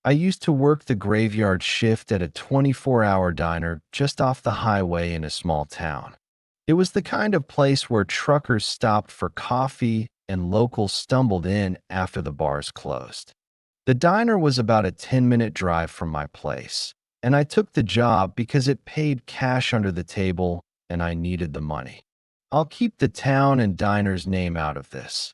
I used to work the graveyard shift at a 24-hour diner just off the highway in a small town. It was the kind of place where truckers stopped for coffee and locals stumbled in after the bars closed. The diner was about a 10-minute drive from my place, and I took the job because it paid cash under the table and I needed the money. I'll keep the town and diner's name out of this.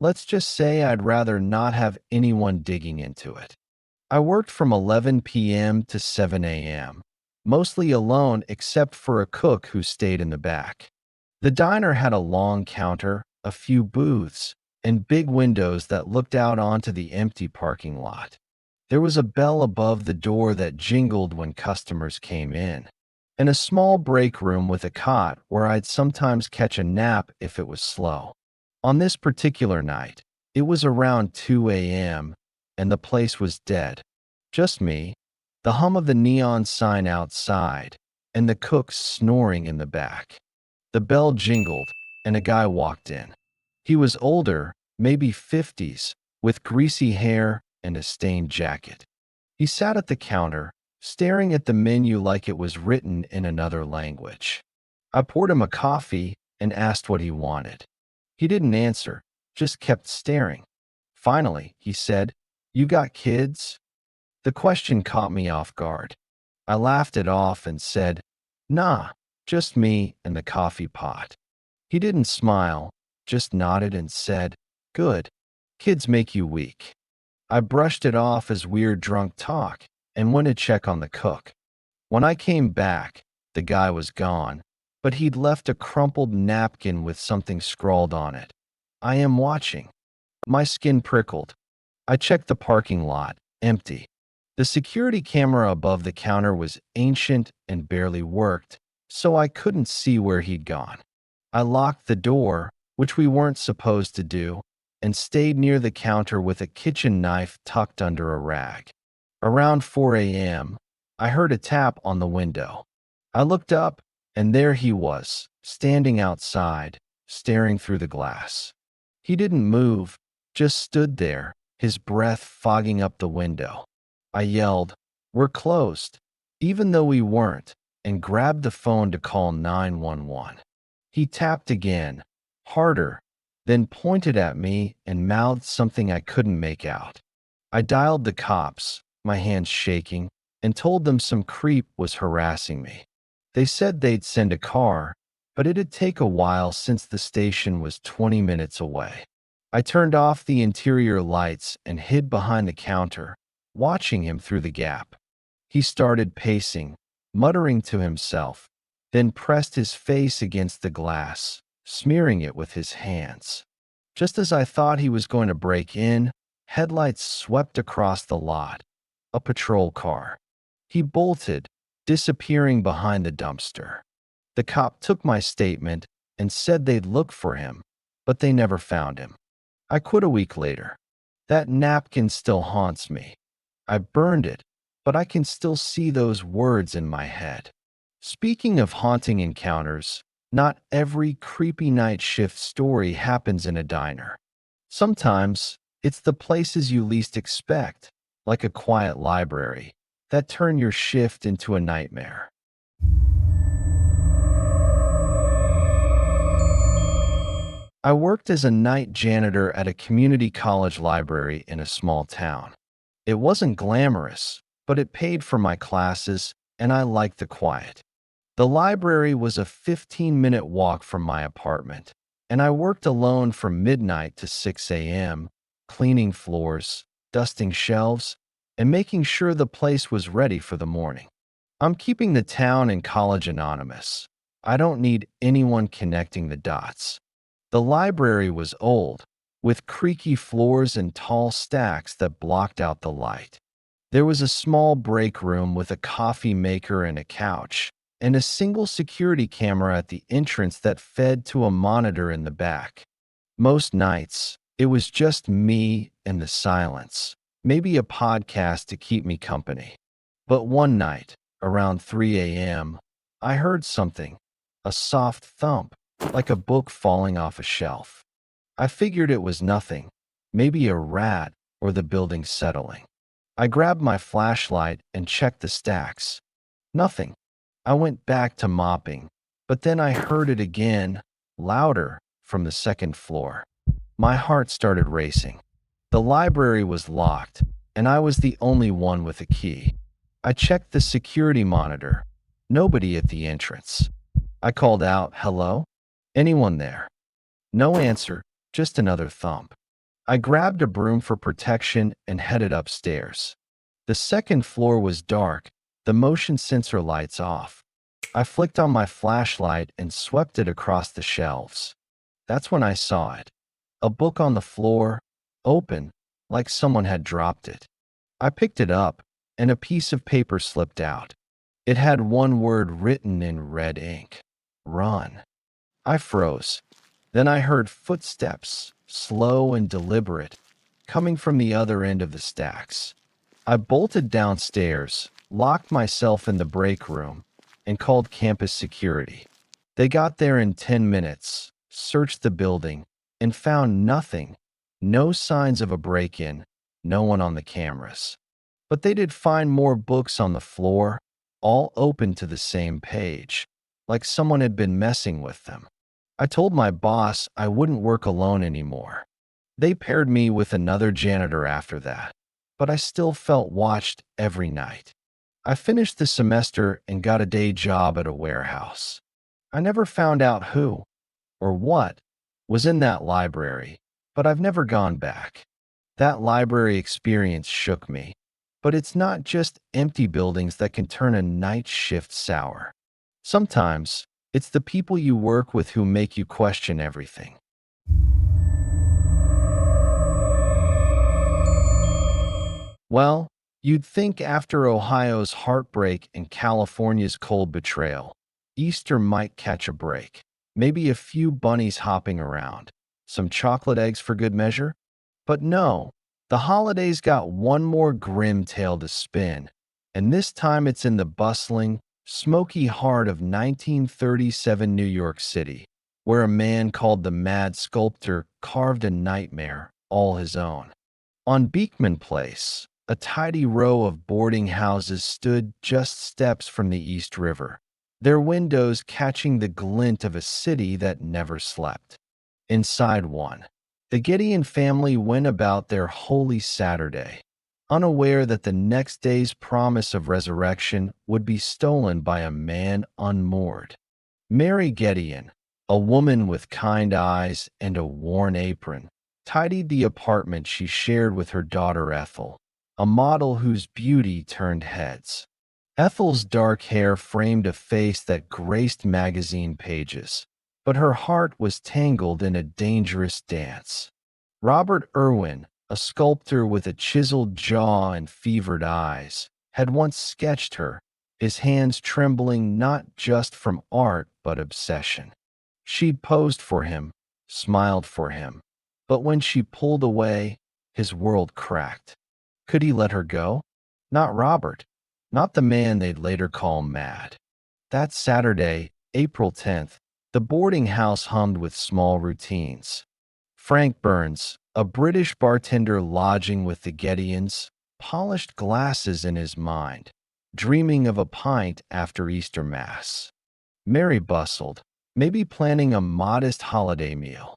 Let's just say I'd rather not have anyone digging into it. I worked from 11 p.m. to 7 a.m., mostly alone except for a cook who stayed in the back. The diner had a long counter, a few booths, and big windows that looked out onto the empty parking lot. There was a bell above the door that jingled when customers came in, and a small break room with a cot where I'd sometimes catch a nap if it was slow. On this particular night, it was around 2 a.m., and the place was dead. Just me, the hum of the neon sign outside, and the cook snoring in the back. The bell jingled, and a guy walked in. He was older, maybe 50s, with greasy hair and a stained jacket. He sat at the counter, staring at the menu like it was written in another language. I poured him a coffee and asked what he wanted. He didn't answer, just kept staring. Finally, he said, "You got kids?" The question caught me off guard. I laughed it off and said, "Nah, just me and the coffee pot." He didn't smile, just nodded and said, "Good. Kids make you weak." I brushed it off as weird drunk talk and went to check on the cook. When I came back, the guy was gone, but he'd left a crumpled napkin with something scrawled on it. "I am watching." My skin prickled. I checked the parking lot, empty. The security camera above the counter was ancient and barely worked, so I couldn't see where he'd gone. I locked the door, which we weren't supposed to do, and stayed near the counter with a kitchen knife tucked under a rag. Around 4 a.m., I heard a tap on the window. I looked up, and there he was, standing outside, staring through the glass. He didn't move, just stood there, his breath fogging up the window. I yelled, "We're closed," even though we weren't, and grabbed the phone to call 911. He tapped again, harder, then pointed at me and mouthed something I couldn't make out. I dialed the cops, my hands shaking, and told them some creep was harassing me. They said they'd send a car, but it'd take a while since the station was 20 minutes away. I turned off the interior lights and hid behind the counter, watching him through the gap. He started pacing, muttering to himself, then pressed his face against the glass, smearing it with his hands. Just as I thought he was going to break in, headlights swept across the lot. A patrol car. He bolted, disappearing behind the dumpster. The cop took my statement and said they'd look for him, but they never found him. I quit a week later. That napkin still haunts me. I burned it, but I can still see those words in my head. Speaking of haunting encounters, not every creepy night shift story happens in a diner. Sometimes, it's the places you least expect, like a quiet library, that turn your shift into a nightmare. I worked as a night janitor at a community college library in a small town. It wasn't glamorous, but it paid for my classes, and I liked the quiet. The library was a 15-minute walk from my apartment, and I worked alone from midnight to 6 a.m., cleaning floors, dusting shelves, and making sure the place was ready for the morning. I'm keeping the town and college anonymous. I don't need anyone connecting the dots. The library was old, with creaky floors and tall stacks that blocked out the light. There was a small break room with a coffee maker and a couch, and a single security camera at the entrance that fed to a monitor in the back. Most nights, it was just me and the silence, maybe a podcast to keep me company. But one night, around 3 a.m., I heard something, a soft thump, like a book falling off a shelf. I figured it was nothing, maybe a rat or the building settling. I grabbed my flashlight and checked the stacks. Nothing. I went back to mopping, but then I heard it again, louder, from the second floor. My heart started racing. The library was locked, and I was the only one with a key. I checked the security monitor. Nobody at the entrance. I called out, "Hello? Anyone there?" No answer, just another thump. I grabbed a broom for protection and headed upstairs. The second floor was dark, the motion sensor lights off. I flicked on my flashlight and swept it across the shelves. That's when I saw it. A book on the floor, open, like someone had dropped it. I picked it up, and a piece of paper slipped out. It had one word written in red ink: "Run." I froze. Then I heard footsteps, slow and deliberate, coming from the other end of the stacks. I bolted downstairs, locked myself in the break room, and called campus security. They got there in 10 minutes, searched the building, and found nothing. No signs of a break-in, no one on the cameras. But they did find more books on the floor, all open to the same page, like someone had been messing with them. I told my boss I wouldn't work alone anymore. They paired me with another janitor after that, but I still felt watched every night. I finished the semester and got a day job at a warehouse. I never found out who or what was in that library, but I've never gone back. That library experience shook me, but it's not just empty buildings that can turn a night shift sour. Sometimes, it's the people you work with who make you question everything. Well, you'd think after Ohio's heartbreak and California's cold betrayal, Easter might catch a break. Maybe a few bunnies hopping around, some chocolate eggs for good measure. But no, the holidays got one more grim tale to spin, and this time it's in the bustling, smoky heart of 1937 New York City, where a man called the Mad Sculptor carved a nightmare all his own. On Beekman Place, a tidy row of boarding houses stood just steps from the East River, their windows catching the glint of a city that never slept. Inside one, the Gideon family went about their holy Saturday, unaware that the next day's promise of resurrection would be stolen by a man unmoored. Mary Gideon, a woman with kind eyes and a worn apron, tidied the apartment she shared with her daughter Ethel, a model whose beauty turned heads. Ethel's dark hair framed a face that graced magazine pages, but her heart was tangled in a dangerous dance. Robert Irwin, a sculptor with a chiseled jaw and fevered eyes, had once sketched her, his hands trembling not just from art but obsession. She'd posed for him, smiled for him, but when she pulled away, his world cracked. Could he let her go? Not Robert, not the man they'd later call Mad. That Saturday, April 10th, the boarding house hummed with small routines. Frank Burns, a British bartender lodging with the Gideons, polished glasses in his mind, dreaming of a pint after Easter Mass. Mary bustled, maybe planning a modest holiday meal.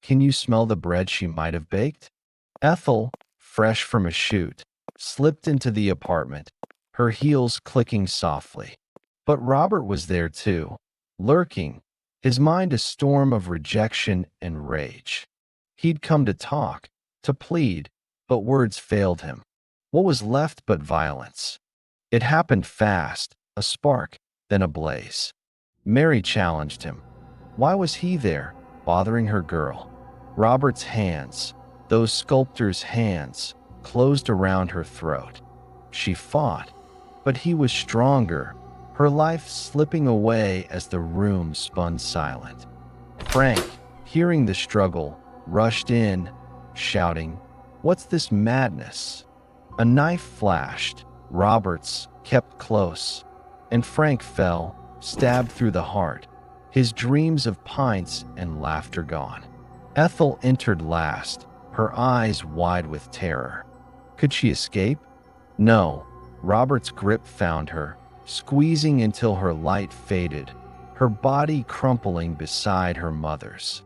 Can you smell the bread she might have baked? Ethel, fresh from a shoot, slipped into the apartment, her heels clicking softly. But Robert was there too, lurking, his mind a storm of rejection and rage. He'd come to talk, to plead, but words failed him. What was left but violence? It happened fast, a spark, then a blaze. Mary challenged him. Why was he there, bothering her girl? Robert's hands, those sculptor's hands, closed around her throat. She fought, but he was stronger, her life slipping away as the room spun silent. Frank, hearing the struggle, rushed in, shouting, "What's this madness?" A knife flashed, Robert's kept close, and Frank fell, stabbed through the heart, his dreams of pints and laughter gone. Ethel entered last, her eyes wide with terror. Could she escape? No, Robert's grip found her, squeezing until her light faded, her body crumpling beside her mother's.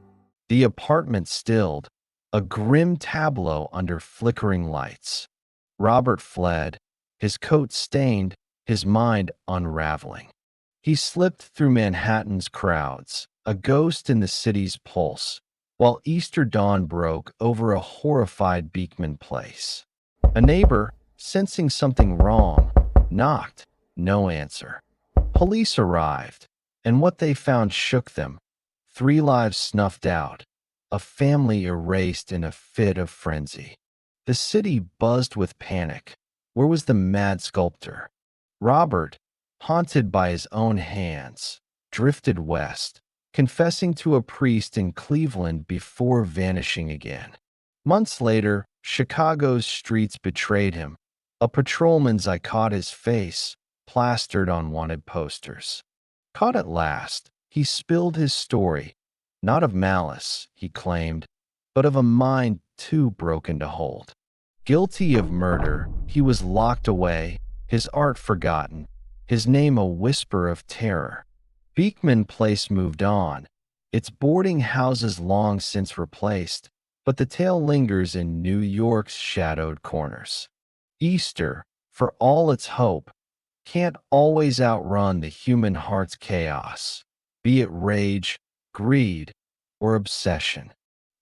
The apartment stilled, a grim tableau under flickering lights. Robert fled, his coat stained, his mind unraveling. He slipped through Manhattan's crowds, a ghost in the city's pulse, while Easter dawn broke over a horrified Beekman place. A neighbor, sensing something wrong, knocked. No answer. Police arrived, and what they found shook them. 3 lives snuffed out, a family erased in a fit of frenzy. The city buzzed with panic. Where was the mad sculptor? Robert, haunted by his own hands, drifted west, confessing to a priest in Cleveland before vanishing again. Months later, Chicago's streets betrayed him. A patrolman's eye caught his face, plastered on wanted posters. Caught at last, he spilled his story, not of malice, he claimed, but of a mind too broken to hold. Guilty of murder, he was locked away, his art forgotten, his name a whisper of terror. Beekman Place moved on, its boarding houses long since replaced, but the tale lingers in New York's shadowed corners. Easter, for all its hope, can't always outrun the human heart's chaos, be it rage, greed, or obsession.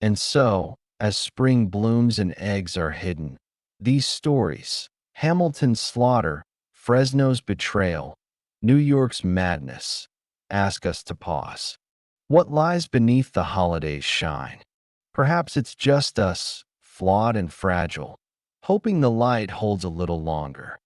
And so, as spring blooms and eggs are hidden, these stories, Hamilton's slaughter, Fresno's betrayal, New York's madness, ask us to pause. What lies beneath the holiday's shine? Perhaps it's just us, flawed and fragile, hoping the light holds a little longer.